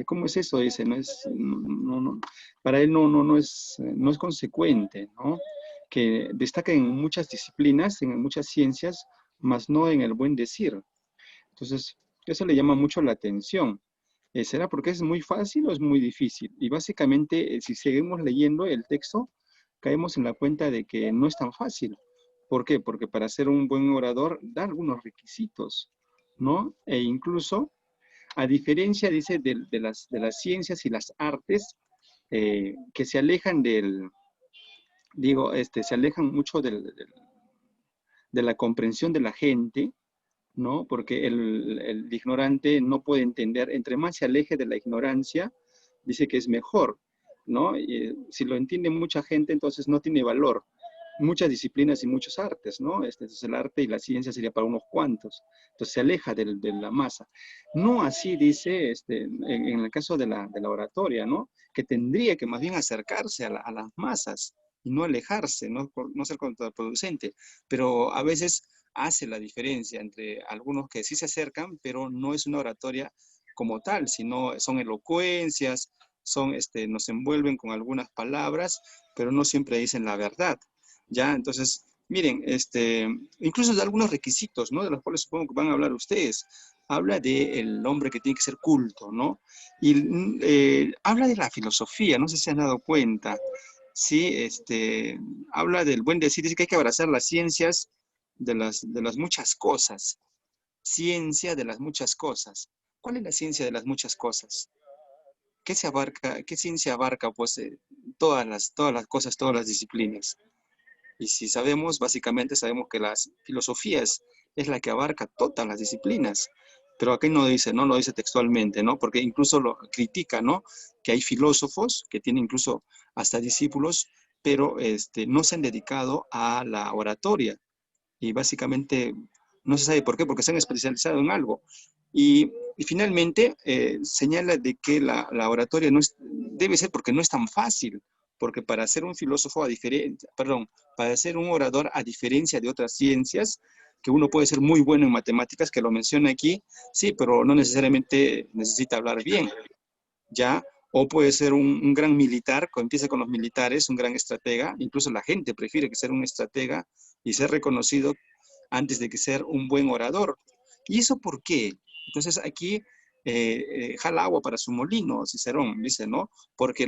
¿Cómo es eso? Dice, para él no es consecuente, ¿no? Que destaca en muchas disciplinas, en muchas ciencias, mas no en el buen decir. Entonces, eso le llama mucho la atención. ¿Será porque es muy fácil o es muy difícil? Y básicamente, si seguimos leyendo el texto, caemos en la cuenta de que no es tan fácil. ¿Por qué? Porque para ser un buen orador da algunos requisitos, ¿no? E incluso, a diferencia, dice, de las ciencias y las artes, que se alejan se alejan mucho de la comprensión de la gente, ¿no? Porque el ignorante no puede entender, entre más se aleje de la ignorancia, dice que es mejor, ¿no? Y, si lo entiende mucha gente, entonces no tiene valor. Muchas disciplinas y muchos artes, ¿no? Entonces el arte y la ciencia sería para unos cuantos. Entonces se aleja de la masa. No así dice en el caso de la oratoria, ¿no? Que tendría que más bien acercarse a las masas y no alejarse, no ser contraproducente. Pero a veces hace la diferencia entre algunos que sí se acercan, pero no es una oratoria como tal, sino son elocuencias, nos envuelven con algunas palabras, pero no siempre dicen la verdad. ¿Ya? Entonces, miren, incluso de algunos requisitos, ¿no? De los cuales supongo que van a hablar ustedes. Habla del hombre que tiene que ser culto, ¿no? Y habla de la filosofía, no sé si se han dado cuenta. Sí, habla del buen decir, dice que hay que abrazar las ciencias de las muchas cosas. Ciencia de las muchas cosas. ¿Cuál es la ciencia de las muchas cosas? ¿Qué ciencia abarca, pues, todas las cosas, todas las disciplinas? Y si sabemos, básicamente sabemos que las filosofías es la que abarca todas las disciplinas. Pero aquí no dice, no lo dice textualmente, ¿no? Porque incluso lo critica, ¿no? Que hay filósofos que tienen incluso hasta discípulos, pero no se han dedicado a la oratoria. Y básicamente no se sabe por qué, porque se han especializado en algo. Y finalmente señala de que la oratoria debe ser porque no es tan fácil, porque para ser un filósofo para ser un orador a diferencia de otras ciencias, que uno puede ser muy bueno en matemáticas, que lo menciona aquí, sí, pero no necesariamente necesita hablar bien, ¿ya? O puede ser un gran militar, empieza con los militares, un gran estratega, incluso la gente prefiere que ser un estratega y ser reconocido antes de que ser un buen orador. ¿Y eso por qué? Entonces aquí jala agua para su molino, Cicerón dice, ¿no? Porque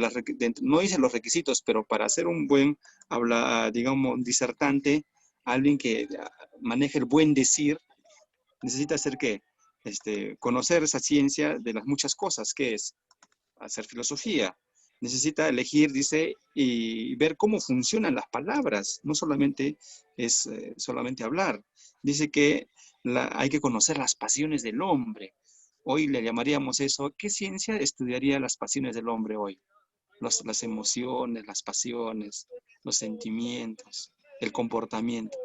no dice los requisitos, pero para ser un buen, digamos, disertante, alguien que maneje el buen decir, necesita hacer ¿qué? Conocer esa ciencia de las muchas cosas, que es hacer filosofía. Necesita elegir, dice, y ver cómo funcionan las palabras. No solamente es solamente hablar. Dice que hay que conocer las pasiones del hombre. Hoy le llamaríamos eso. ¿Qué ciencia estudiaría las pasiones del hombre hoy? Las emociones, las pasiones, los sentimientos, el comportamiento.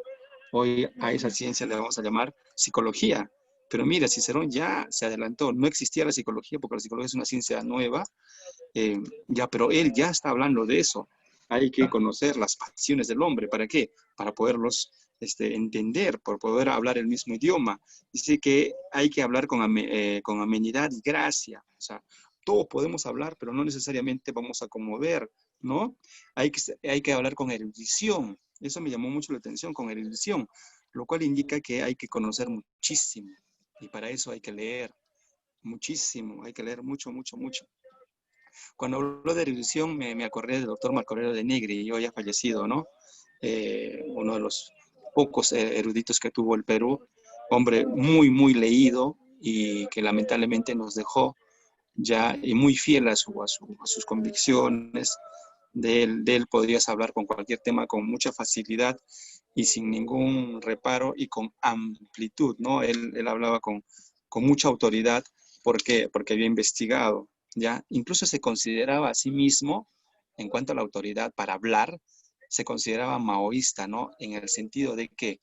Hoy a esa ciencia le vamos a llamar psicología. Pero mira, Cicerón ya se adelantó. No existía la psicología porque la psicología es una ciencia nueva, pero él ya está hablando de eso. Hay que conocer las pasiones del hombre. ¿Para qué? Para poderlos entender, por poder hablar el mismo idioma. Dice que hay que hablar con amenidad y gracia. O sea, todos podemos hablar, pero no necesariamente vamos a conmover, ¿no? Hay que hablar con erudición. Eso me llamó mucho la atención, con erudición, lo cual indica que hay que conocer muchísimo. Y para eso hay que leer muchísimo, hay que leer mucho, mucho, mucho. Cuando habló de erudición, me acordé del doctor Marco Aurelio de Negri, hoy ya fallecido, ¿no? Uno de los pocos eruditos que tuvo el Perú, hombre muy, muy leído y que lamentablemente nos dejó ya, y muy fiel a sus convicciones. De él podrías hablar con cualquier tema con mucha facilidad y sin ningún reparo y con amplitud, ¿no? Él hablaba con mucha autoridad porque había investigado, ¿ya? Incluso se consideraba a sí mismo, en cuanto a la autoridad para hablar, se consideraba maoísta, ¿no? En el sentido de que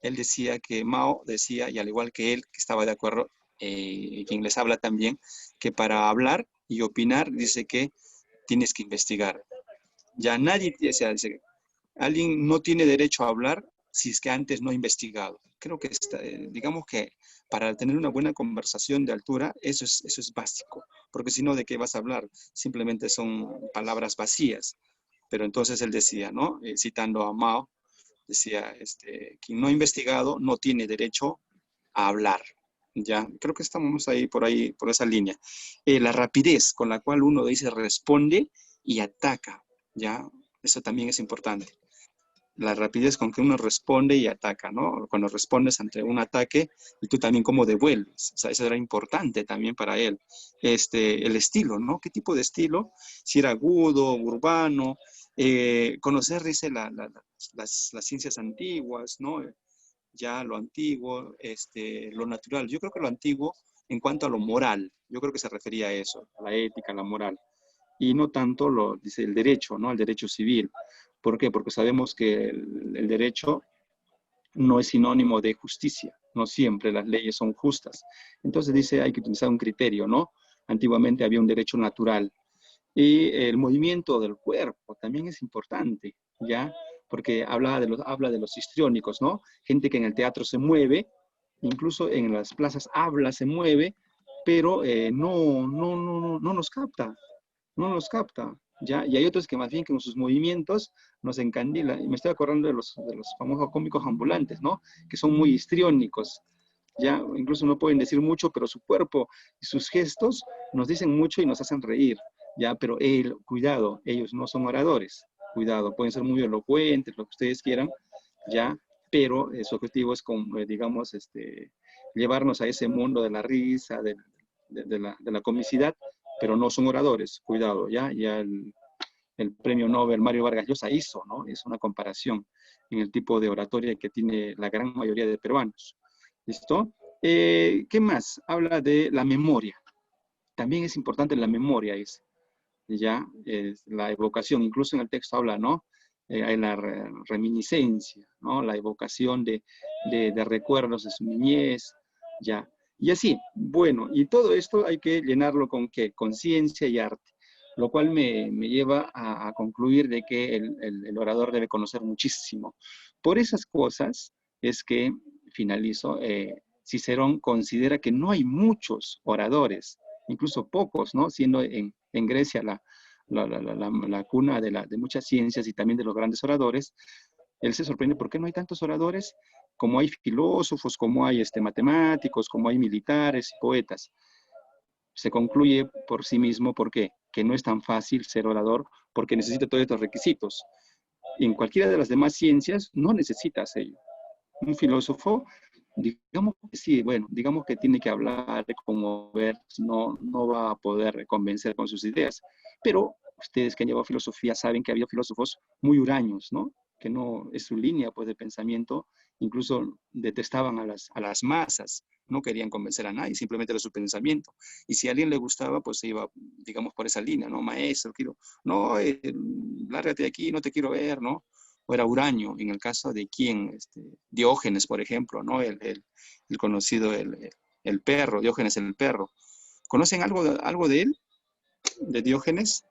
él decía que Mao decía, y al igual que él, que estaba de acuerdo, quien les habla también, que para hablar y opinar, dice que tienes que investigar. Ya nadie, o sea, dice, alguien no tiene derecho a hablar si es que antes no he investigado. Creo que, digamos que para tener una buena conversación de altura, eso es básico, porque si no, ¿de qué vas a hablar? Simplemente son palabras vacías. Pero entonces él decía, ¿no? Citando a Mao, decía, quien no ha investigado no tiene derecho a hablar. Ya, creo que estamos ahí, por esa línea. La rapidez con la cual uno dice responde y ataca, ya, eso también es importante. La rapidez con que uno responde y ataca, ¿no? Cuando respondes ante un ataque y tú también cómo devuelves. O sea, eso era importante también para él. El estilo, ¿no? ¿Qué tipo de estilo? Si era agudo, urbano, conocer, dice, las ciencias antiguas, ¿no? Ya lo antiguo, lo natural. Yo creo que lo antiguo en cuanto a lo moral, yo creo que se refería a eso, a la ética, a la moral, y no tanto dice el derecho, ¿no? El derecho civil. ¿Por qué? Porque sabemos que el derecho no es sinónimo de justicia, no siempre las leyes son justas. Entonces dice, hay que utilizar un criterio, ¿no? Antiguamente había un derecho natural, y el movimiento del cuerpo también es importante, ¿ya? Porque habla de los histriónicos, ¿no? Gente que en el teatro se mueve, incluso en las plazas habla, se mueve, pero no nos capta, no nos capta, ¿ya? Y hay otros que más bien con sus movimientos nos encandilan. Y me estoy acordando de los famosos cómicos ambulantes, ¿no? Que son muy histriónicos, ¿ya? Incluso no pueden decir mucho, pero su cuerpo y sus gestos nos dicen mucho y nos hacen reír, ¿ya? Pero cuidado, ellos no son oradores, cuidado, pueden ser muy elocuentes, lo que ustedes quieran, ¿ya? Pero su objetivo es, digamos, llevarnos a ese mundo de la risa, de la comicidad, pero no son oradores, cuidado, ¿ya? Ya el premio Nobel Mario Vargas Llosa hizo, ¿no? Es una comparación en el tipo de oratoria que tiene la gran mayoría de peruanos. ¿Listo? ¿Qué más? Habla de la memoria. También es importante la memoria, ya, la evocación, incluso en el texto habla, ¿no? Hay la reminiscencia, ¿no? La evocación de recuerdos de su niñez, ya. Y así, bueno, y todo esto hay que llenarlo con ¿qué? Con ciencia y arte, lo cual me lleva a concluir de que el orador debe conocer muchísimo. Por esas cosas es que, finalizo, Cicerón considera que no hay muchos oradores, incluso pocos, ¿no? Siendo en Grecia la cuna de muchas ciencias y también de los grandes oradores, él se sorprende por qué no hay tantos oradores, como hay filósofos, como hay matemáticos, como hay militares y poetas. Se concluye por sí mismo, ¿por qué? Que no es tan fácil ser orador porque necesita todos estos requisitos. En cualquiera de las demás ciencias no necesitas ello. Un filósofo, digamos que sí, bueno, digamos que tiene que hablar, conmover, no va a poder convencer con sus ideas. Pero ustedes que han llevado filosofía saben que había filósofos muy huraños, ¿no? Que no es su línea pues, de pensamiento, incluso detestaban a las masas, no querían convencer a nadie, simplemente era su pensamiento. Y si a alguien le gustaba, pues se iba, digamos, por esa línea, ¿no? Maestro, no, lárgate de aquí, no te quiero ver, ¿no? O era huraño, en el caso de quién, Diógenes, por ejemplo, ¿no? El conocido, el perro, Diógenes el perro. ¿Conocen algo de él? ¿De Diógenes?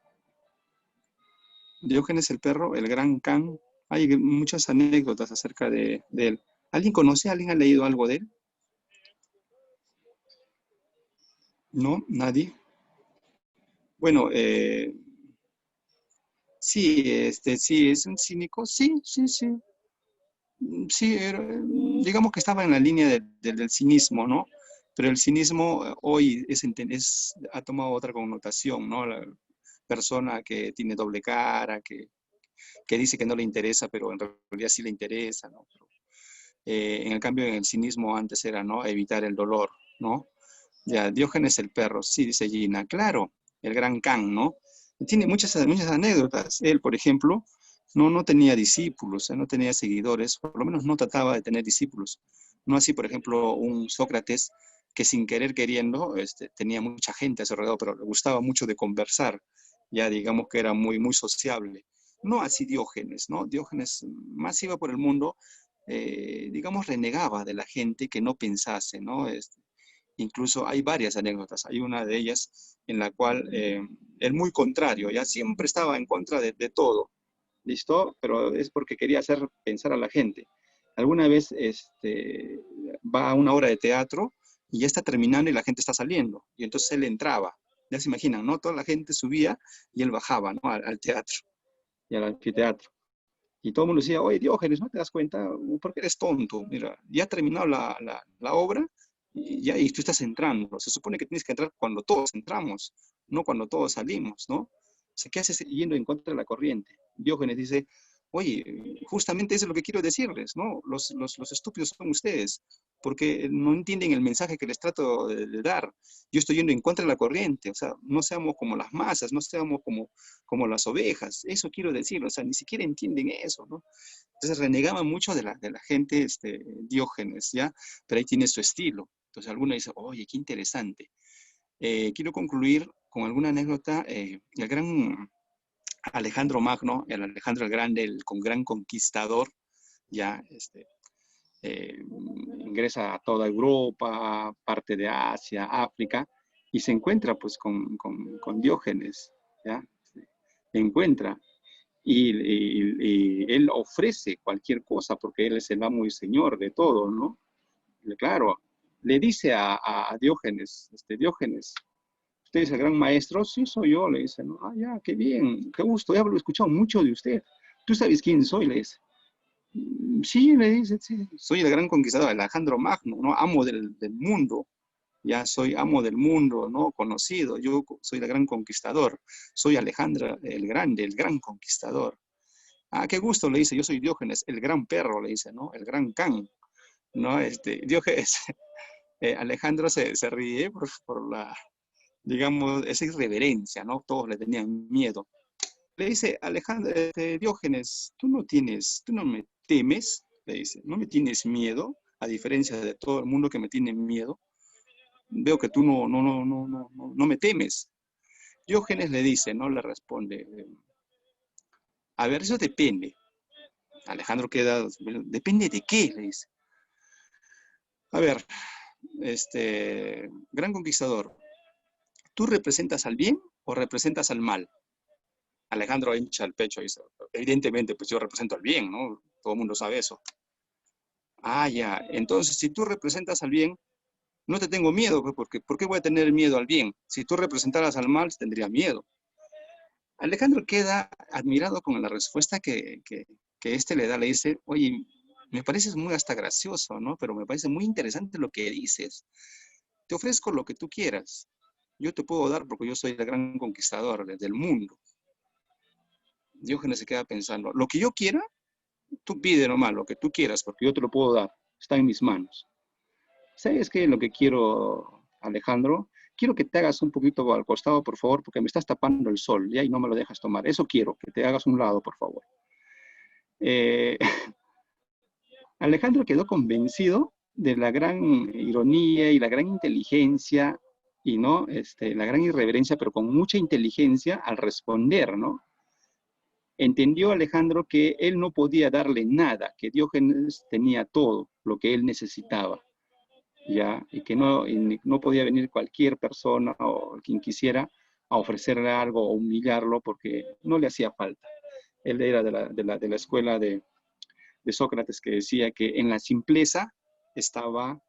Diógenes el perro, el gran Can. Hay muchas anécdotas acerca de él. ¿Alguien conoce? ¿Alguien ha leído algo de él? ¿No? ¿Nadie? Bueno, sí, sí, es un cínico. Sí, sí, sí. Sí, digamos que estaba en la línea del cinismo, ¿no? Pero el cinismo hoy ha tomado otra connotación, ¿no? La persona que tiene doble cara, que dice que no le interesa, pero en realidad sí le interesa, ¿no? En el cambio, en el cinismo antes era, ¿no? Evitar el dolor, ¿no? Ya, Diógenes el perro, sí, dice Gina, claro, el gran Can, ¿no? Tiene muchas anécdotas. Él, por ejemplo, no tenía discípulos, no tenía seguidores, por lo menos no trataba de tener discípulos. No así, por ejemplo, un Sócrates que sin querer queriendo tenía mucha gente a su alrededor, pero le gustaba mucho de conversar, ya digamos que era muy sociable. No así Diógenes, ¿no? Diógenes más iba por el mundo, digamos, renegaba de la gente que no pensase, ¿no? Incluso hay varias anécdotas. Hay una de ellas en la cual él muy contrario, ya siempre estaba en contra de todo, ¿listo? Pero es porque quería hacer pensar a la gente. alguna vez va a una obra de teatro y ya está terminando y la gente está saliendo. Y entonces él entraba. Ya se imaginan, ¿no? Toda la gente subía y él bajaba, ¿no? Al teatro y al anfiteatro. Y todo el mundo decía, oye, Diógenes, ¿no te das cuenta? ¿Por qué eres tonto? Mira, ya ha terminado la obra y tú estás entrando. Se supone que tienes que entrar cuando todos entramos, no cuando todos salimos, ¿no? O sea, ¿qué haces yendo en contra de la corriente? Diógenes dice, oye, justamente eso es lo que quiero decirles, ¿no? Los estúpidos son ustedes, porque no entienden el mensaje que les trato de dar. Yo estoy yendo en contra de la corriente, o sea, no seamos como las masas, no seamos como las ovejas, eso quiero decir, o sea, ni siquiera entienden eso, ¿no? Entonces renegaba mucho de la gente, Diógenes, ¿ya? Pero ahí tiene su estilo. Entonces alguno dice, oye, qué interesante. Quiero concluir con alguna anécdota. El gran Alejandro Magno, el Alejandro el Grande, el gran conquistador, ya ingresa a toda Europa, parte de Asia, África, y se encuentra pues con Diógenes, ¿ya? Se encuentra y él ofrece cualquier cosa porque él es el amo y señor de todo, ¿no? Claro, le dice a Diógenes, Diógenes, ¿usted es el gran maestro? Sí, soy yo, le dice, ¿no? Ah, ya, qué bien, qué gusto, ya lo he escuchado mucho de usted. ¿Tú sabes quién soy? Le dice. Sí, le dice, sí, soy el gran conquistador, Alejandro Magno, ¿no? Amo del mundo, ya soy amo del mundo, ¿no? Conocido, yo soy el gran conquistador, soy Alejandro el Grande, el gran conquistador. Ah, qué gusto, le dice, yo soy Diógenes, el gran perro, le dice, ¿no? El gran can, ¿no? Diógenes, Alejandro se ríe por digamos, esa irreverencia, ¿no? Todos le tenían miedo. Le dice, Alejandro, Diógenes, tú no me temes, le dice, no me tienes miedo, a diferencia de todo el mundo que me tiene miedo. Veo que tú no me temes. Diógenes le dice, no le responde, a ver, eso depende. Alejandro queda, ¿depende de qué? Le dice. A ver, gran conquistador, ¿tú representas al bien o representas al mal? Alejandro hincha el pecho y dice, evidentemente, pues yo represento al bien, ¿no? Todo el mundo sabe eso. Ah, ya, entonces si tú representas al bien, no te tengo miedo, pues, porque ¿por qué voy a tener miedo al bien? Si tú representaras al mal, tendría miedo. Alejandro queda admirado con la respuesta que le da, le dice, oye, me pareces muy hasta gracioso, ¿no? Pero me parece muy interesante lo que dices. Te ofrezco lo que tú quieras. Yo te puedo dar porque yo soy el gran conquistador del mundo. Diógenes se queda pensando, lo que yo quiera, tú pide nomás lo que tú quieras, porque yo te lo puedo dar, está en mis manos. ¿Sabes qué? Lo que quiero, Alejandro, quiero que te hagas un poquito al costado, por favor, porque me estás tapando el sol, ¿ya? Y no me lo dejas tomar. Eso quiero, que te hagas un lado, por favor. Eh, Alejandro quedó convencido de la gran ironía y la gran inteligencia y no la gran irreverencia, pero con mucha inteligencia al responder, ¿no? Entendió Alejandro que él no podía darle nada, que Diógenes tenía todo lo que él necesitaba, ¿ya? Y que no podía venir cualquier persona o quien quisiera a ofrecerle algo o humillarlo porque no le hacía falta. Él era de la escuela de Sócrates que decía que en la simpleza estaba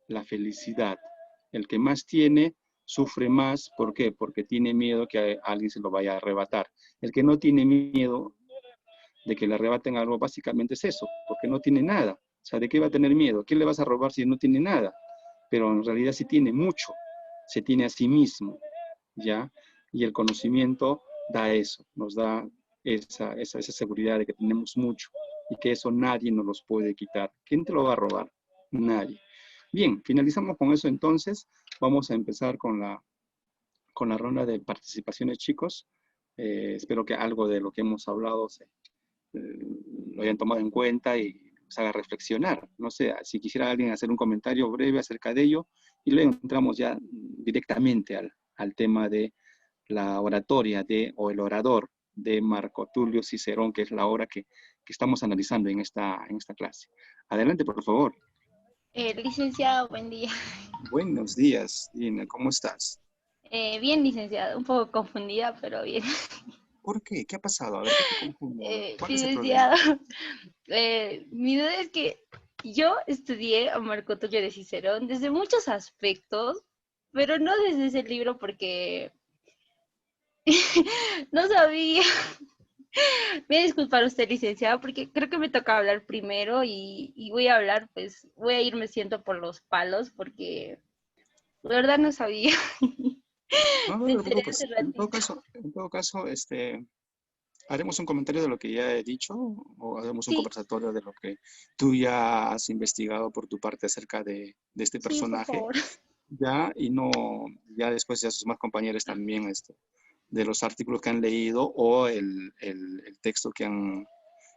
la felicidad. El que más tiene sufre más, ¿por qué? Porque tiene miedo que a alguien se lo vaya a arrebatar. El que no tiene miedo de que le arrebaten algo, básicamente es eso, porque no tiene nada. O sea, ¿de qué va a tener miedo? ¿Qué le vas a robar si no tiene nada? Pero en realidad sí tiene mucho, se tiene a sí mismo, ¿ya? Y el conocimiento da eso, nos da esa seguridad de que tenemos mucho y que eso nadie nos los puede quitar. ¿Quién te lo va a robar? Nadie. Bien, finalizamos con eso entonces. Vamos a empezar con la ronda de participaciones, chicos. Espero que algo de lo que hemos hablado lo hayan tomado en cuenta y os haga reflexionar. No sé, si quisiera alguien hacer un comentario breve acerca de ello, y luego entramos ya directamente al tema de la oratoria o el orador de Marco Tulio Cicerón, que es la obra que estamos analizando en esta clase. Adelante, por favor. Licenciado, buen día. Buenos días, Dina, ¿cómo estás? Bien, licenciado, un poco confundida, pero bien. ¿Por qué? ¿Qué ha pasado? A ver, ¿qué te confunde? ¿Cuál es el problema? Licenciado, Mi duda es que yo estudié a Marco Tulio de Cicerón desde muchos aspectos, pero no desde ese libro porque no sabía. Me voy a disculpar usted, licenciado, porque creo que me toca hablar primero y voy a hablar, pues voy a irme siento por los palos porque la verdad no sabía. No, no Me te enteré preocupes. hace ratito. En todo caso, haremos un comentario de lo que ya he dicho o haremos un Sí, conversatorio de lo que tú ya has investigado por tu parte acerca de este sí, por personaje, favor. ya, y no, ya después ya sus más compañeros también, de los artículos que han leído o el texto que han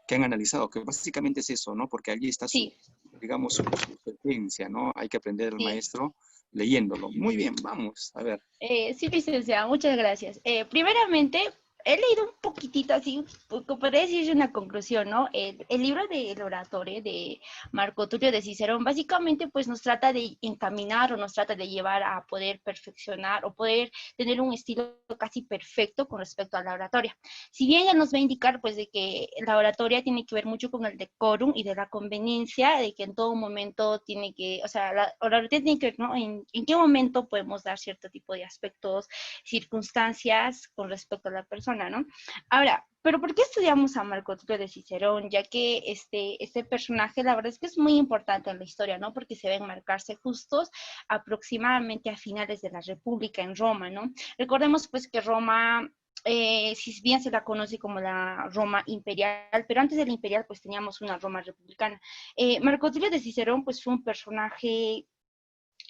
analizado, que básicamente es eso, ¿no? Porque allí está su, Sí, digamos, su esencia, ¿no? Hay que aprender al sí. maestro leyéndolo. Muy bien, vamos, a ver. Sí, licenciada, muchas gracias. Primeramente, he leído un poquitito así, podría decirse una conclusión, ¿no? El libro del oratorio de Marco Tulio de Cicerón básicamente pues nos trata de encaminar o nos trata de llevar a poder perfeccionar o poder tener un estilo casi perfecto con respecto a la oratoria. Si bien ya nos va a indicar pues de que la oratoria tiene que ver mucho con el decorum y de la conveniencia, de que en todo momento tiene que, o sea, la oratoria tiene que ver, ¿no? En qué momento podemos dar cierto tipo de aspectos, circunstancias con respecto a la persona, ¿no? Ahora, ¿pero por qué estudiamos a Marco Tulio de Cicerón? Ya que este personaje, la verdad es que es muy importante en la historia, ¿no? Porque se ven marcarse justos aproximadamente a finales de la República en Roma, ¿no? Recordemos pues que Roma si bien se la conoce como la Roma imperial, pero antes de la imperial pues teníamos una Roma republicana. Marco Tulio de Cicerón pues fue un personaje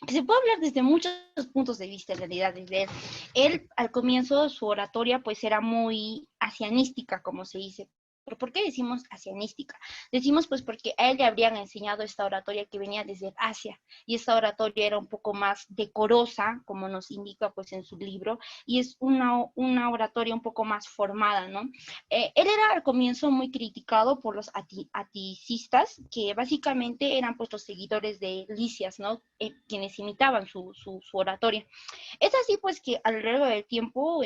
que se puede hablar desde muchos puntos de vista en realidad desde él. Él al comienzo su oratoria pues era muy asianística, como se dice. ¿Pero por qué decimos asianística? Decimos pues porque a él le habrían enseñado esta oratoria que venía desde Asia y esta oratoria era un poco más decorosa, como nos indica pues en su libro, y es una oratoria un poco más formada, ¿no? Él era al comienzo muy criticado por los aticistas, que básicamente eran pues los seguidores de Lisias, ¿no? Quienes imitaban su oratoria. Es así pues que a lo largo del tiempo,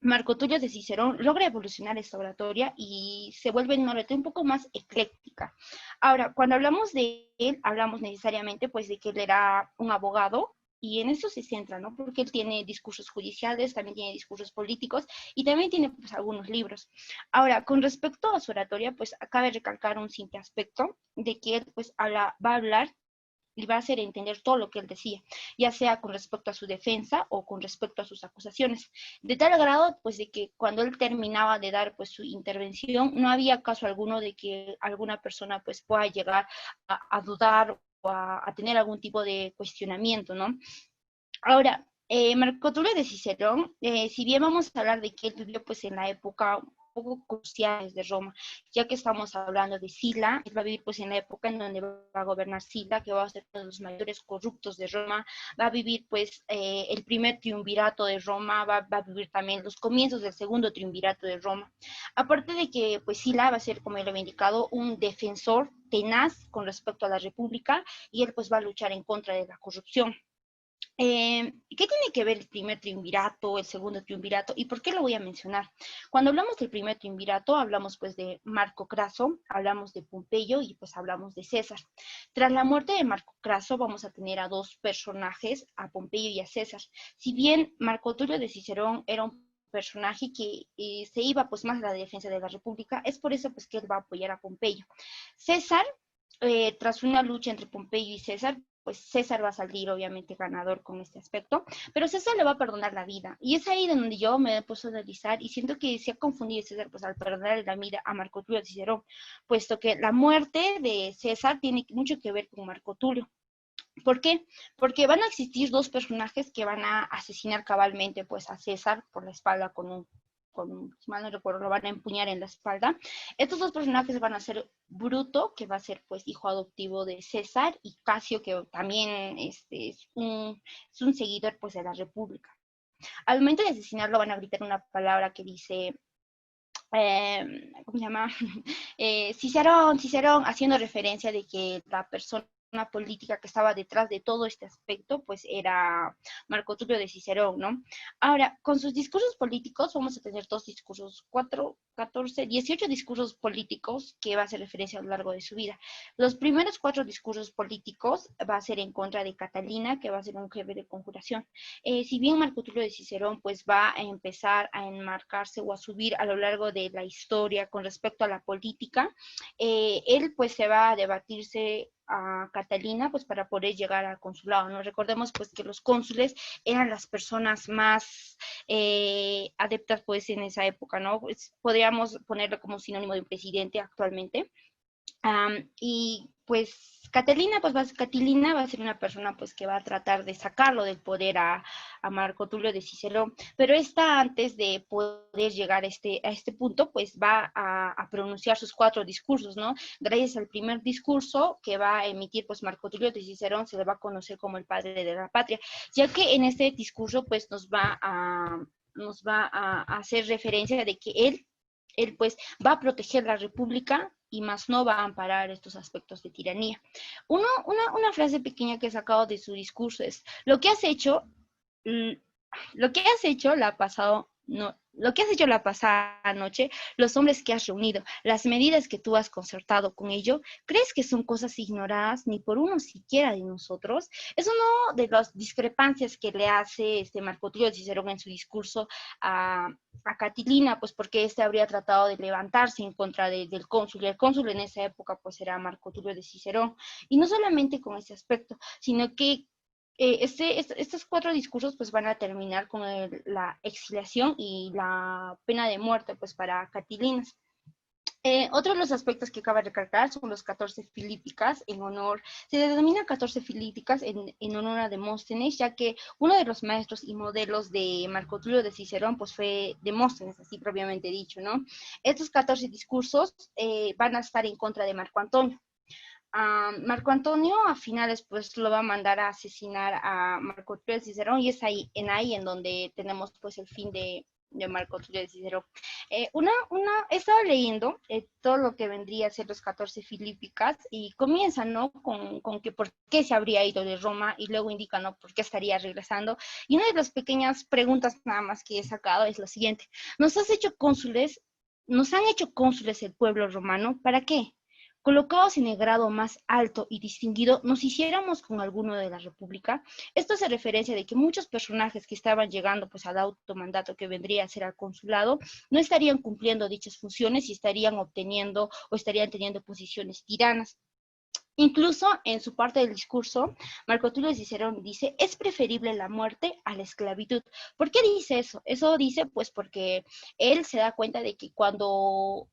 Marco Tulio de Cicerón logra evolucionar esta oratoria y se vuelve una oratoria un poco más ecléctica. Ahora, cuando hablamos de él, hablamos necesariamente pues de que él era un abogado, y en eso se centra, ¿no? Porque él tiene discursos judiciales, también tiene discursos políticos y también tiene pues algunos libros. Ahora, con respecto a su oratoria, pues cabe recalcar un simple aspecto de que él pues va a hablar y va a hacer entender todo lo que él decía, ya sea con respecto a su defensa o con respecto a sus acusaciones, de tal grado pues de que cuando él terminaba de dar pues su intervención no había caso alguno de que alguna persona pues pueda llegar a dudar o a tener algún tipo de cuestionamiento, ¿no? Ahora, Marco Tulio de Cicerón, si bien vamos a hablar de que él vivió pues en la época un poco crucial de Roma, ya que estamos hablando de Sila, él va a vivir pues en la época en donde va a gobernar Sila, que va a ser uno de los mayores corruptos de Roma, va a vivir pues el primer triunvirato de Roma, va a vivir también los comienzos del segundo triunvirato de Roma. Aparte de que pues Sila va a ser, como él había indicado, un defensor tenaz con respecto a la república y él pues va a luchar en contra de la corrupción. ¿Qué tiene que ver el primer triunvirato, el segundo triunvirato y por qué lo voy a mencionar? Cuando hablamos del primer triunvirato, hablamos pues de Marco Craso, hablamos de Pompeyo y pues hablamos de César. Tras la muerte de Marco Craso vamos a tener a dos personajes, a Pompeyo y a César. Si bien Marco Tulio de Cicerón era un personaje que se iba pues más a la defensa de la república, es por eso pues que él va a apoyar a Pompeyo. César, tras una lucha entre Pompeyo y César, pues César va a salir obviamente ganador con este aspecto, pero César le va a perdonar la vida. Y es ahí donde yo me he puesto a analizar y siento que se ha confundido César pues al perdonar la vida a Marco Tulio de Cicerón, puesto que la muerte de César tiene mucho que ver con Marco Tulio. ¿Por qué? Porque van a existir dos personajes que van a asesinar cabalmente pues a César por la espalda si mal no recuerdo, lo van a empuñar en la espalda. Estos dos personajes van a ser Bruto, que va a ser pues hijo adoptivo de César, y Casio, que también es un seguidor pues de la República. Al momento de asesinarlo van a gritar una palabra que dice, ¿cómo se llama? Cicerón, Cicerón, haciendo referencia de que la persona política que estaba detrás de todo este aspecto, pues era Marco Tulio de Cicerón, ¿no? Ahora, con sus discursos políticos, vamos a tener dos discursos, 4, 14, 18 discursos políticos que va a hacer referencia a lo largo de su vida. Los primeros 4 discursos políticos va a ser en contra de Catalina, que va a ser un jefe de conjuración. Si bien Marco Tulio de Cicerón pues va a empezar a enmarcarse o a subir a lo largo de la historia con respecto a la política, él pues se va a debatirse a Catalina pues para poder llegar al consulado, ¿no? Recordemos pues que los cónsules eran las personas más adeptas pues en esa época, ¿no? Pues, podríamos ponerlo como sinónimo de un presidente actualmente. Y pues Catalina va a ser una persona pues que va a tratar de sacarlo del poder a Marco Tulio de Cicerón, pero esta antes de poder llegar a este punto pues va a pronunciar sus 4 discursos, ¿no? Gracias al primer discurso que va a emitir pues Marco Tulio de Cicerón se le va a conocer como el padre de la patria, ya que en este discurso pues nos va a hacer referencia de que él pues va a proteger la república y más no va a amparar estos aspectos de tiranía. Una frase pequeña que he sacado de su discurso es, lo que has hecho lo que has hecho la pasada noche, los hombres que has reunido, las medidas que tú has concertado con ello, ¿crees que son cosas ignoradas ni por uno siquiera de nosotros? Es uno de las discrepancias que le hace Marco Tulio de Cicerón en su discurso a Catilina, pues porque habría tratado de levantarse en contra del cónsul, y el cónsul en esa época pues era Marco Tulio de Cicerón, y no solamente con ese aspecto, sino que estos 4 discursos pues van a terminar con la exiliación y la pena de muerte pues para Catilinas. Otro de los aspectos que acaba de recalcar son los 14 filípicas se denomina 14 filípicas en honor a Demóstenes, ya que uno de los maestros y modelos de Marco Tulio de Cicerón pues fue Demóstenes, así propiamente dicho, ¿no? Estos 14 discursos van a estar en contra de Marco Antonio. Marco Antonio a finales pues lo va a mandar a asesinar a Marco Tulio de Cicerón y es ahí en donde tenemos pues el fin de Marco Tulio de Cicerón. He estado leyendo todo lo que vendría a ser los 14 filípicas y comienza, ¿no? Con que por qué se habría ido de Roma y luego indica, ¿no? Por qué estaría regresando. Y una de las pequeñas preguntas nada más que he sacado es lo siguiente. Nos han hecho cónsules el pueblo romano, ¿para qué? Colocados en el grado más alto y distinguido, nos hiciéramos con alguno de la República. Esto hace referencia de que muchos personajes que estaban llegando pues al automandato que vendría a ser al consulado, no estarían cumpliendo dichas funciones y estarían obteniendo o estarían teniendo posiciones tiranas. Incluso en su parte del discurso, Marco Tulio Cicerón dice, es preferible la muerte a la esclavitud. ¿Por qué dice eso? Eso dice pues porque él se da cuenta de que cuando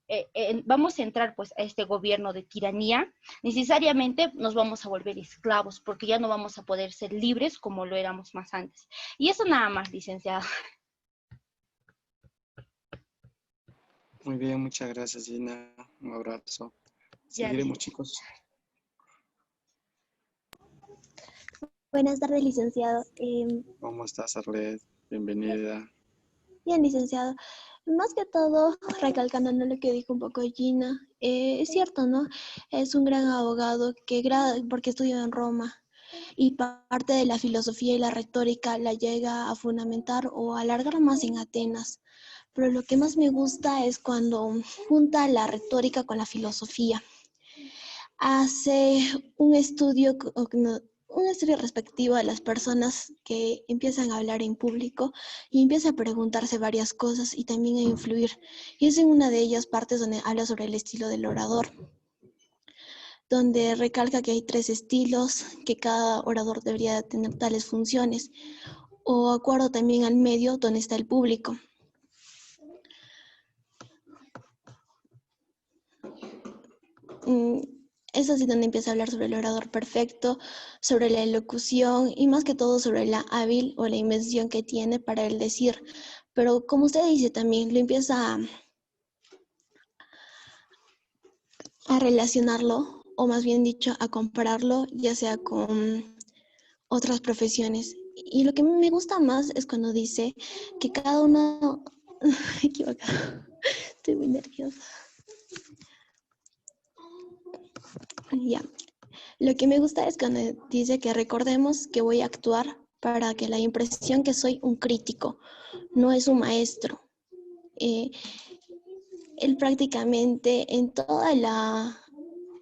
vamos a entrar pues a este gobierno de tiranía, necesariamente nos vamos a volver esclavos porque ya no vamos a poder ser libres como lo éramos más antes. Y eso nada más, licenciado. Muy bien, muchas gracias, Gina. Un abrazo. Ya, Seguiremos, chicos. Buenas tardes, licenciado. ¿Cómo estás, Arlet? Bienvenida. Bien, licenciado. Más que todo, recalcando lo que dijo un poco Gina, es cierto, ¿no? Es un gran abogado porque estudió en Roma y parte de la filosofía y la retórica la llega a fundamentar o a alargar más en Atenas. Pero lo que más me gusta es cuando junta la retórica con la filosofía. Hace un estudio respectivo a las personas que empiezan a hablar en público y empieza a preguntarse varias cosas y también a influir. Y es en una de ellas partes donde habla sobre el estilo del orador, donde recalca que hay 3 estilos, que cada orador debería tener tales funciones, o acuerdo también al medio donde está el público. Es así donde empieza a hablar sobre el orador perfecto, sobre la elocución y más que todo sobre la hábil o la invención que tiene para el decir. Pero como usted dice también, lo empieza a relacionarlo, o más bien dicho, a compararlo, ya sea con otras profesiones. Y lo que me gusta más es cuando dice que cada uno... Equivocado. Estoy muy nerviosa. Ya. Lo que me gusta es cuando dice que recordemos que voy a actuar para que la impresión que soy un crítico, no es un maestro. Eh, Él prácticamente en toda la,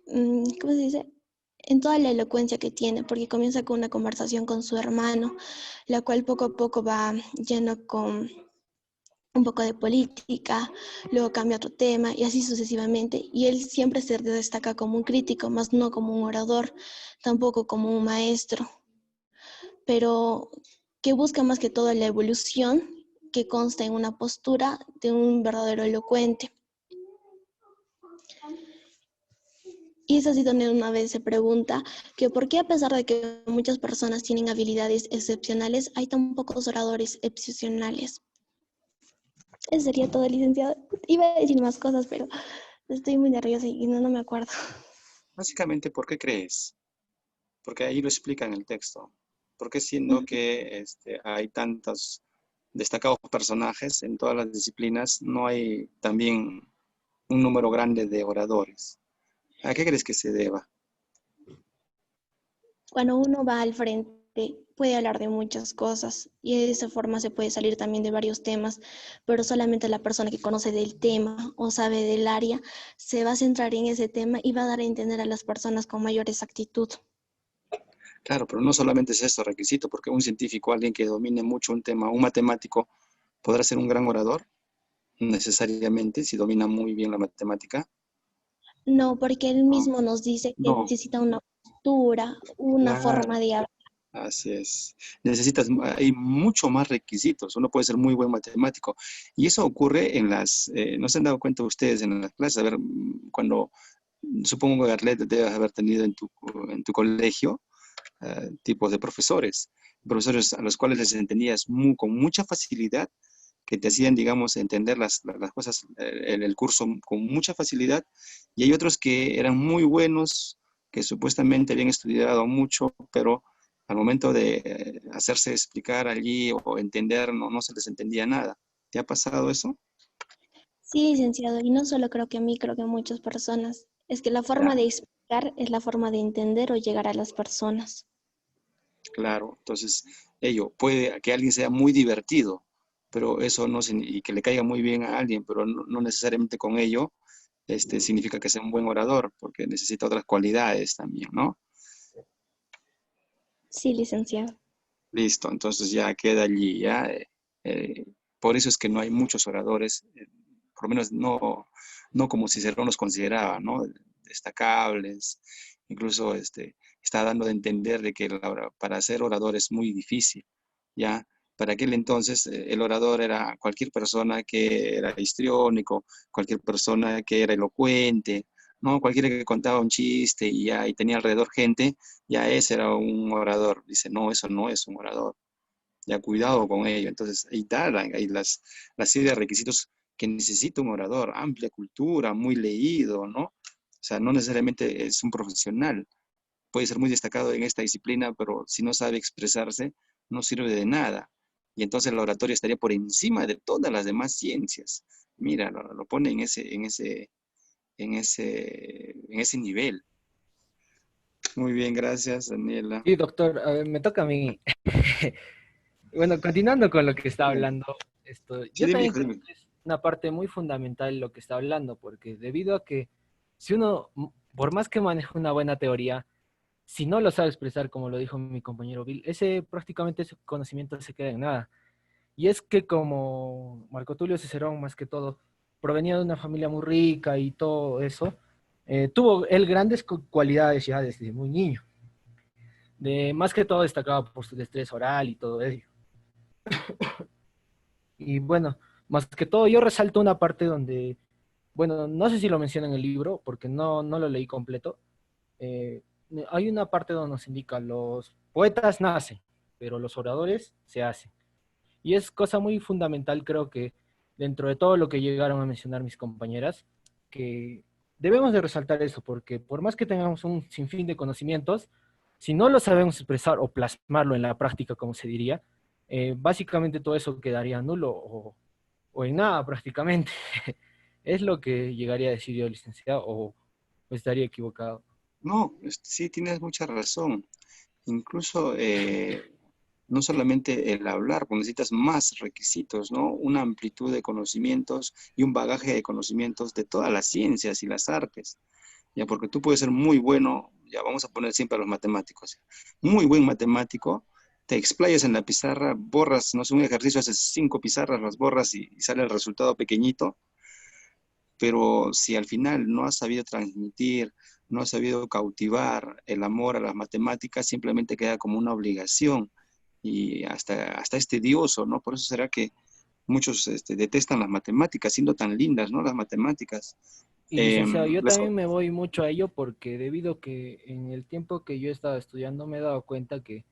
¿cómo se dice? En toda la elocuencia que tiene, porque comienza con una conversación con su hermano, la cual poco a poco va lleno con un poco de política, luego cambia a otro tema y así sucesivamente. Y él siempre se destaca como un crítico, más no como un orador, tampoco como un maestro, pero que busca más que todo la evolución que consta en una postura de un verdadero elocuente. Y es así donde una vez se pregunta que por qué a pesar de que muchas personas tienen habilidades excepcionales, hay tan pocos oradores excepcionales. Eso sería todo, licenciado. Iba a decir más cosas, pero estoy muy nerviosa y no me acuerdo. Básicamente, ¿por qué crees? Porque ahí lo explica en el texto. ¿Por qué siendo que hay tantos destacados personajes en todas las disciplinas, no hay también un número grande de oradores? ¿A qué crees que se deba? Cuando uno va al frente, puede hablar de muchas cosas y de esa forma se puede salir también de varios temas, pero solamente la persona que conoce del tema o sabe del área se va a centrar en ese tema y va a dar a entender a las personas con mayor exactitud. Claro, pero no solamente es eso requisito, porque un científico, alguien que domine mucho un tema, un matemático, podrá ser un gran orador, necesariamente, si domina muy bien la matemática. No, porque él No, mismo nos dice que no, necesita una postura, una claro, forma de hablar. así es. Hay mucho más requisitos. Uno puede ser muy buen matemático. Y eso ocurre ¿no se han dado cuenta ustedes en las clases? A ver, cuando, supongo que Arlet debes haber tenido en tu colegio, tipos de profesores a los cuales les entendías con mucha facilidad, que te hacían, digamos, entender las cosas en el curso con mucha facilidad, y hay otros que eran muy buenos, que supuestamente habían estudiado mucho, pero al momento de hacerse explicar allí o entender, no se les entendía nada. ¿Te ha pasado eso? Sí, licenciado, y no solo creo que a mí, creo que a muchas personas. Es que la forma Ya, de explicar es la forma de entender o llegar a las personas. claro. Entonces, puede que alguien sea muy divertido, pero eso no, y que le caiga muy bien a alguien, pero no necesariamente con ello significa que sea un buen orador, porque necesita otras cualidades también, ¿no? Sí, licenciado. Listo, entonces ya queda allí, ya. Eh, por eso es que no hay muchos oradores, por lo menos no como Cicerón los consideraba, ¿no? Destacables, incluso está dando de entender de que para ser orador es muy difícil, ¿ya? Para aquel entonces el orador era cualquier persona que era histriónico, cualquier persona que era elocuente, ¿no? Cualquiera que contaba un chiste y tenía alrededor gente, ya ese era un orador. Dice, no, eso no es un orador. Ya cuidado con ello. Entonces, ahí está, hay la serie de requisitos que necesita un orador, amplia cultura, muy leído, ¿no? O sea, no necesariamente es un profesional. Puede ser muy destacado en esta disciplina, pero si no sabe expresarse, no sirve de nada. Y entonces la oratoria estaría por encima de todas las demás ciencias. Mira, lo pone en ese nivel. Muy bien, gracias, Daniela. Sí, doctor, a ver, me toca a mí. Bueno, continuando con lo que está hablando, Sí, yo dime, también hijo, creo dime. que es una parte muy fundamental lo que está hablando, porque debido a que si uno, por más que maneje una buena teoría, si no lo sabe expresar, como lo dijo mi compañero Bill, prácticamente ese conocimiento se queda en nada. Y es que como Marco Tulio Cicerón, más que todo, provenía de una familia muy rica y todo eso, tuvo él grandes cualidades ya desde muy niño. Más que todo destacaba por su destreza oral y todo ello. Y bueno, más que todo yo resalto una parte donde, bueno, no sé si lo menciona en el libro, porque no lo leí completo. Eh, Hay una parte donde nos indica, los poetas nacen, pero los oradores se hacen. Y es cosa muy fundamental, creo que dentro de todo lo que llegaron a mencionar mis compañeras, que debemos de resaltar eso, porque por más que tengamos un sinfín de conocimientos, si no lo sabemos expresar o plasmarlo en la práctica, como se diría, básicamente todo eso quedaría nulo o en nada prácticamente. Es lo que llegaría a decir yo, licenciado, o estaría equivocado. No, sí tienes mucha razón. Incluso no solamente el hablar, pues necesitas más requisitos, ¿no? Una amplitud de conocimientos y un bagaje de conocimientos de todas las ciencias y las artes. Ya, porque tú puedes ser muy bueno, ya vamos a poner siempre a los matemáticos, muy buen matemático, te explayas en la pizarra, borras, no sé, un ejercicio, haces 5 pizarras, las borras y sale el resultado pequeñito, pero si al final no has sabido transmitir, no has sabido cautivar el amor a las matemáticas, simplemente queda como una obligación y hasta es tedioso, ¿no? Por eso será que muchos detestan las matemáticas, siendo tan lindas, ¿no? Las matemáticas. Y licenciado, yo Les- también me voy mucho a ello porque debido que en el tiempo que yo he estado estudiando me he dado cuenta que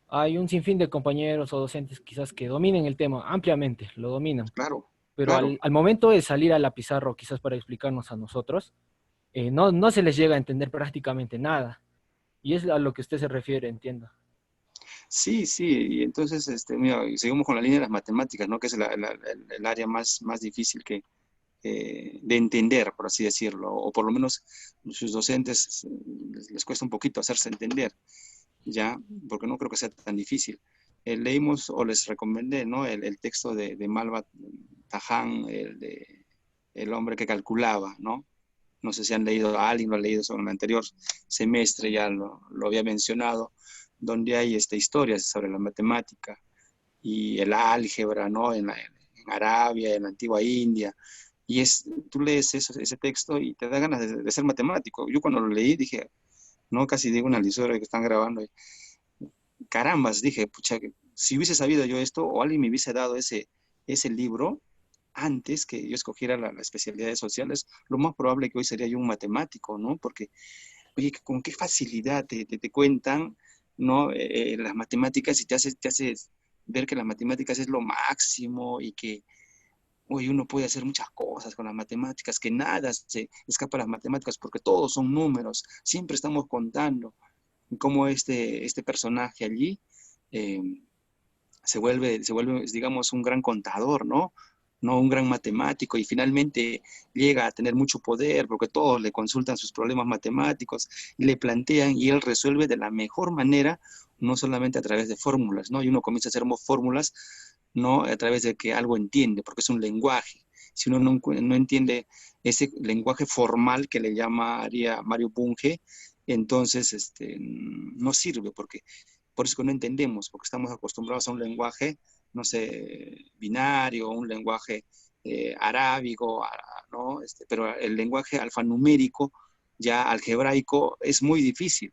hay un sinfín de compañeros o docentes quizás que dominen el tema ampliamente, lo dominan, claro, pero claro. al momento de salir a la pizarra o quizás para explicarnos a nosotros, no se les llega a entender prácticamente nada. Y es a lo que usted se refiere, entiendo. Sí, sí, y entonces, mira, y seguimos con la línea de las matemáticas, ¿no? Que es el área más difícil de entender, por así decirlo, o por lo menos sus docentes les cuesta un poquito hacerse entender, ¿ya? Porque no creo que sea tan difícil. Leímos o les recomendé, ¿no? El texto de Malva Taján, el hombre que calculaba, ¿no? No sé si han leído, alguien lo ha leído sobre el anterior semestre, ya lo había mencionado, donde hay historias sobre la matemática y el álgebra, ¿no? En Arabia, en la antigua India. Y tú lees ese texto y te da ganas de ser matemático. Yo cuando lo leí dije, no, casi digo una lisura que están grabando. Carambas, dije, pucha, si hubiese sabido yo esto o alguien me hubiese dado ese libro antes que yo escogiera la especialidad de sociales, lo más probable que hoy sería yo un matemático, ¿no? Porque, oye, con qué facilidad te cuentan, ¿no? Las matemáticas y te hace ver que las matemáticas es lo máximo y que hoy uno puede hacer muchas cosas con las matemáticas, que nada se escapa a las matemáticas porque todos son números, siempre estamos contando cómo este personaje allí eh, se vuelve, digamos, un gran contador, ¿no? No un gran matemático y finalmente llega a tener mucho poder porque todos le consultan sus problemas matemáticos y le plantean y él resuelve de la mejor manera, no solamente a través de fórmulas, ¿no? Y uno comienza a hacer fórmulas, ¿no? A través de que algo entiende, porque es un lenguaje. Si uno no entiende ese lenguaje formal que le llamaría Mario Bunge, entonces no sirve, porque por eso que no entendemos, porque estamos acostumbrados a un lenguaje, no sé, binario, un lenguaje arábigo, ¿no? Pero el lenguaje alfanumérico, ya algebraico, es muy difícil.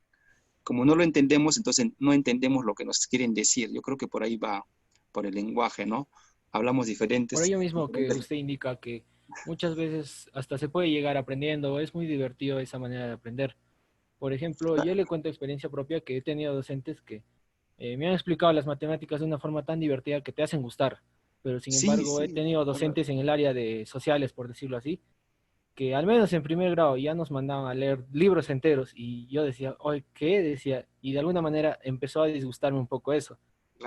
Como no lo entendemos, entonces no entendemos lo que nos quieren decir. Yo creo que por ahí va, por el lenguaje, ¿no? Hablamos Por ello mismo que diferentes. usted indica que muchas veces hasta se puede llegar aprendiendo, es muy divertido esa manera de aprender. Por ejemplo, yo le cuento experiencia propia que he tenido docentes que me han explicado las matemáticas de una forma tan divertida que te hacen gustar, pero sin Sí, embargo he sí, tenido docentes en el área de sociales, por decirlo así, que al menos en primer grado ya nos mandaban a leer libros enteros y yo decía, oye, ¿qué? Decía, y de alguna manera empezó a disgustarme un poco eso.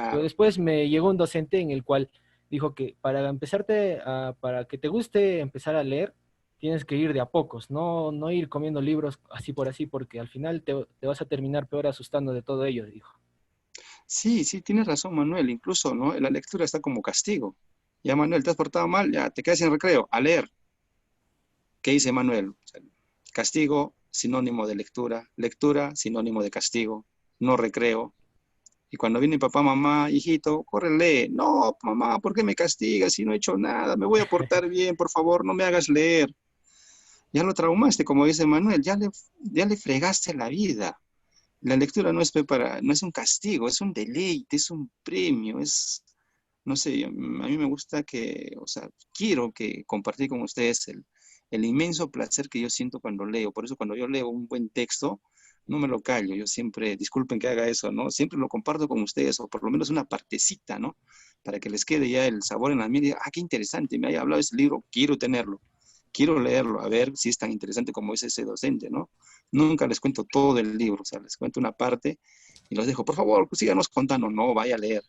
Pero claro. después me llegó un docente en el cual dijo que para que te guste empezar a leer, tienes que ir de a pocos, no ir comiendo libros así por así, porque al final te vas a terminar peor asustando de todo ello, dijo. Sí, sí, tienes razón, Manuel. Incluso, ¿no? La lectura está como castigo. Ya, Manuel, te has portado mal, ya te quedas sin recreo, a leer. ¿Qué dice Manuel? O sea, castigo, sinónimo de lectura. Lectura, sinónimo de castigo. No recreo. Y cuando viene papá, mamá, hijito, corre, lee. No, mamá, ¿por qué me castigas si no he hecho nada? Me voy a portar bien, por favor, no me hagas leer. Ya lo traumaste, como dice Manuel, ya le fregaste la vida. La lectura no es un castigo, es un deleite, es un premio, no sé, a mí me gusta o sea, quiero que compartir con ustedes el inmenso placer que yo siento cuando leo. Por eso cuando yo leo un buen texto, no me lo callo. Yo siempre, disculpen que haga eso, ¿no? Siempre lo comparto con ustedes, o por lo menos una partecita, ¿no? Para que les quede ya el sabor en la mente. Qué interesante, me haya hablado de ese libro, quiero tenerlo. Quiero leerlo, a ver si es tan interesante como es ese docente, ¿no? Nunca les cuento todo el libro, o sea, les cuento una parte y los dejo, por favor, síganos contando, no, vaya a leer.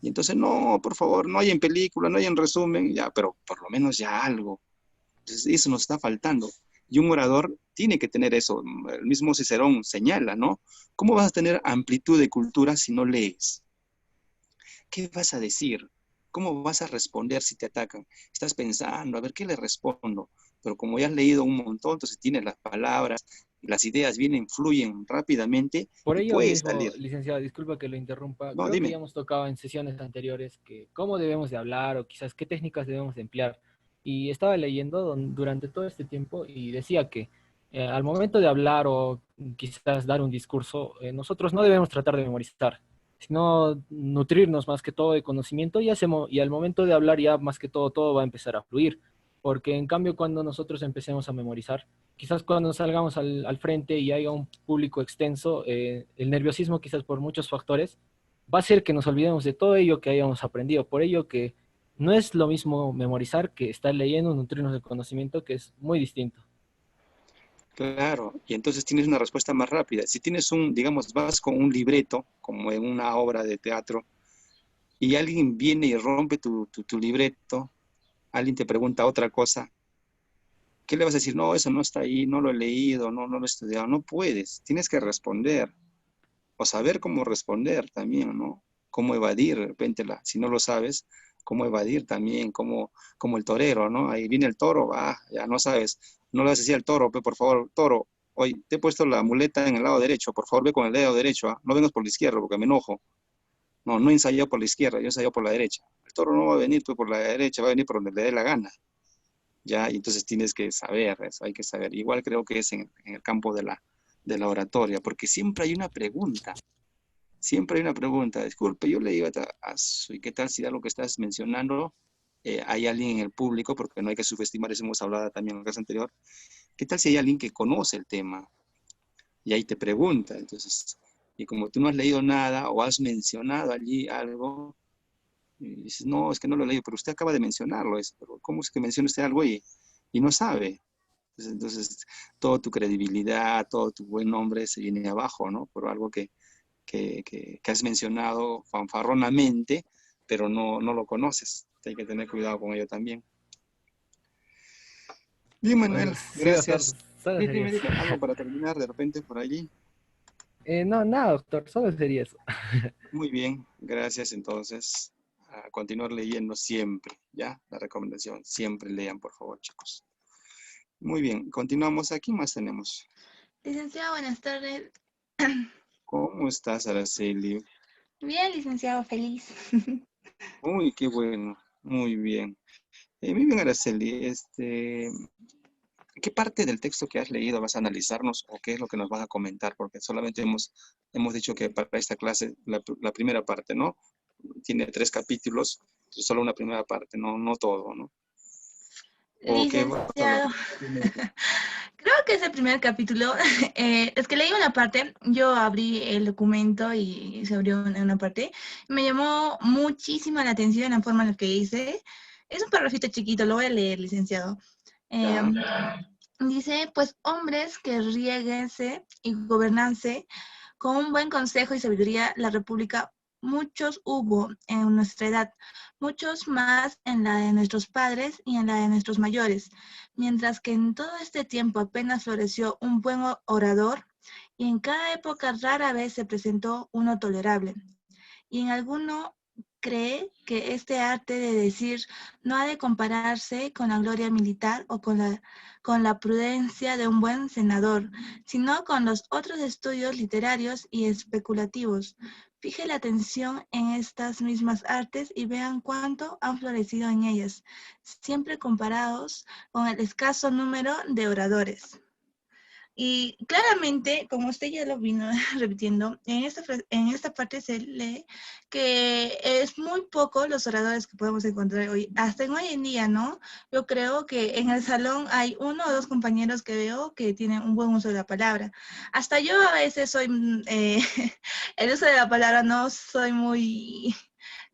Y entonces, no, por favor, no hay en película, no hay en resumen, ya, pero por lo menos ya algo. Entonces, eso nos está faltando. Y un orador tiene que tener eso. El mismo Cicerón señala, ¿no? ¿Cómo vas a tener amplitud de cultura si no lees? ¿Qué vas a decir? ¿Cómo vas a responder si te atacan? Estás pensando, a ver, ¿qué le respondo? Pero como ya has leído un montón, entonces tienes las palabras, las ideas vienen, fluyen rápidamente Por y ello puedes mismo, salir. licenciado, disculpa que lo interrumpa, No, creo que ya dime. hemos tocado en sesiones anteriores que cómo debemos de hablar o quizás qué técnicas debemos de emplear. Y estaba leyendo durante todo este tiempo y decía que al momento de hablar o quizás dar un discurso, nosotros no debemos tratar de memorizar, sino nutrirnos más que todo de conocimiento y, y al momento de hablar ya más que todo va a empezar a fluir. Porque en cambio cuando nosotros empecemos a memorizar, quizás cuando salgamos al frente y haya un público extenso, el nerviosismo quizás por muchos factores va a hacer que nos olvidemos de todo ello que hayamos aprendido. Por ello que no es lo mismo memorizar que estar leyendo, nutrirnos de conocimiento, que es muy distinto. Claro, y entonces tienes una respuesta más rápida. Si tienes digamos, vas con un libreto, como en una obra de teatro, y alguien viene y rompe tu libreto, alguien te pregunta otra cosa, ¿qué le vas a decir? No, eso no está ahí, no lo he leído, no lo he estudiado. No puedes, tienes que responder o saber cómo responder también, ¿no? Cómo evadir, de repente, si no lo sabes, cómo evadir también, como el torero, ¿no? Ahí viene el toro, ya no sabes, no le vas a decir al toro, por favor, toro, hoy te he puesto la muleta en el lado derecho, por favor ve con el dedo derecho, no vengas por la izquierda porque me enojo. No ensayado por la izquierda, yo ensayo por la derecha. El toro no va a venir pues, por la derecha, va a venir por donde le dé la gana. ¿Ya? Y entonces tienes que saber eso, hay que saber. Igual creo que es en el campo de la oratoria, porque siempre hay una pregunta. Disculpe, yo le digo ¿y qué tal si da lo que estás mencionando? Hay alguien en el público, porque no hay que subestimar, eso hemos hablado también en el caso anterior. ¿Qué tal si hay alguien que conoce el tema? Y ahí te pregunta, entonces, y como tú no has leído nada o has mencionado allí algo, y dices, no, es que no lo he leído, pero usted acaba de mencionarlo, pero ¿cómo es que menciona usted algo y no sabe? Entonces, toda tu credibilidad, todo tu buen nombre se viene abajo, ¿no? Por algo que has mencionado fanfarronamente, pero no lo conoces. Hay que tener cuidado con ello también. Bien, Manuel, Sí, doctor, gracias. solo sería Dime, eso. algo para terminar de repente por allí. No, nada, doctor, solo sería eso. Muy bien, gracias. Entonces, a continuar leyendo siempre, ¿ya? La recomendación, siempre lean, por favor, chicos. Muy bien, continuamos. Aquí más tenemos. Licenciado, buenas tardes. ¿Cómo estás, Araceli? Bien, licenciado, feliz. Uy, qué bueno. Muy bien. Muy bien, Araceli. ¿Qué parte del texto que has leído vas a analizarnos o qué es lo que nos vas a comentar? Porque solamente hemos dicho que para esta clase, la primera parte, ¿no? Tiene 3 capítulos, solo una primera parte, no todo, ¿no? ¿O qué vas a hablar? Licenciado, creo que es el primer capítulo. Es que leí una parte, yo abrí el documento y se abrió una parte. Me llamó muchísimo la atención la forma en la que hice. Es un parrafito chiquito, lo voy a leer, licenciado. Ya. Dice, pues hombres que riéguense y gobernanse con un buen consejo y sabiduría la república, muchos hubo en nuestra edad, muchos más en la de nuestros padres y en la de nuestros mayores, mientras que en todo este tiempo apenas floreció un buen orador y en cada época rara vez se presentó uno tolerable. Y en alguno cree que este arte de decir no ha de compararse con la gloria militar o con la prudencia de un buen senador, sino con los otros estudios literarios y especulativos. Fije la atención en estas mismas artes y vean cuánto han florecido en ellas, siempre comparados con el escaso número de oradores. Y claramente, como usted ya lo vino repitiendo, en esta parte se lee que es muy poco los oradores que podemos encontrar hoy, hasta hoy en día, ¿no? Yo creo que en el salón hay 1 o 2 compañeros que veo que tienen un buen uso de la palabra. Hasta yo a veces soy, el uso de la palabra no soy muy...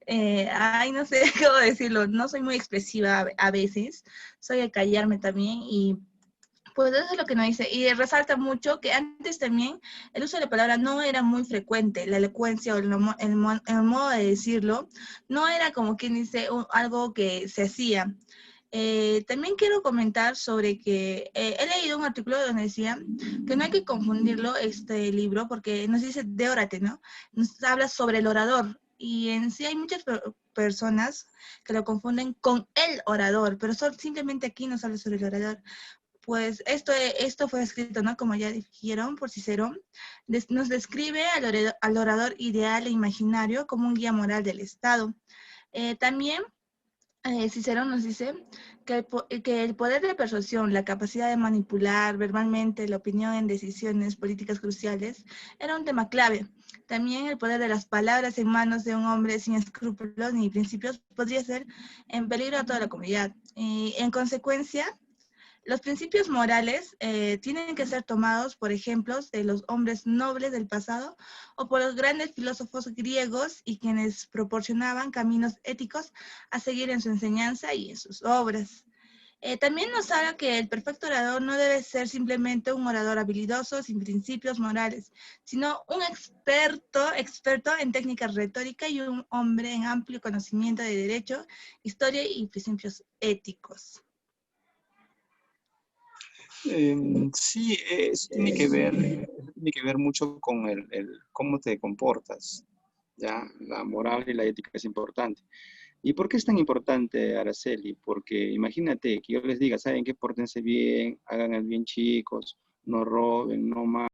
no sé cómo decirlo, no soy muy expresiva a veces, soy de callarme también y pues eso es lo que nos dice. Y resalta mucho que antes también el uso de la palabra no era muy frecuente, la elocuencia o el modo de decirlo no era como quien dice algo que se hacía. También quiero comentar sobre que he leído un artículo donde decía que no hay que confundirlo, este libro, porque nos dice de órate, ¿no? Nos habla sobre el orador. Y en sí hay muchas personas que lo confunden con el orador, pero simplemente aquí nos habla sobre el orador. Pues esto fue escrito, ¿no? Como ya dijeron, por Cicerón. Nos describe al orador ideal e imaginario como un guía moral del Estado. También Cicerón nos dice que el poder de persuasión, la capacidad de manipular verbalmente la opinión en decisiones políticas cruciales, era un tema clave. También el poder de las palabras en manos de un hombre sin escrúpulos ni principios podría ser en peligro a toda la comunidad. Y en consecuencia, los principios morales tienen que ser tomados por ejemplos de los hombres nobles del pasado o por los grandes filósofos griegos y quienes proporcionaban caminos éticos a seguir en su enseñanza y en sus obras. También nos habla que el perfecto orador no debe ser simplemente un orador habilidoso sin principios morales, sino un experto en técnicas retóricas y un hombre en amplio conocimiento de derecho, historia y principios éticos. Sí, eso tiene que ver mucho con el cómo te comportas, ¿ya? La moral y la ética es importante. ¿Y por qué es tan importante, Araceli? Porque imagínate que yo les diga, ¿saben qué? Pórtense bien, hagan el bien chicos, no roben, no maten.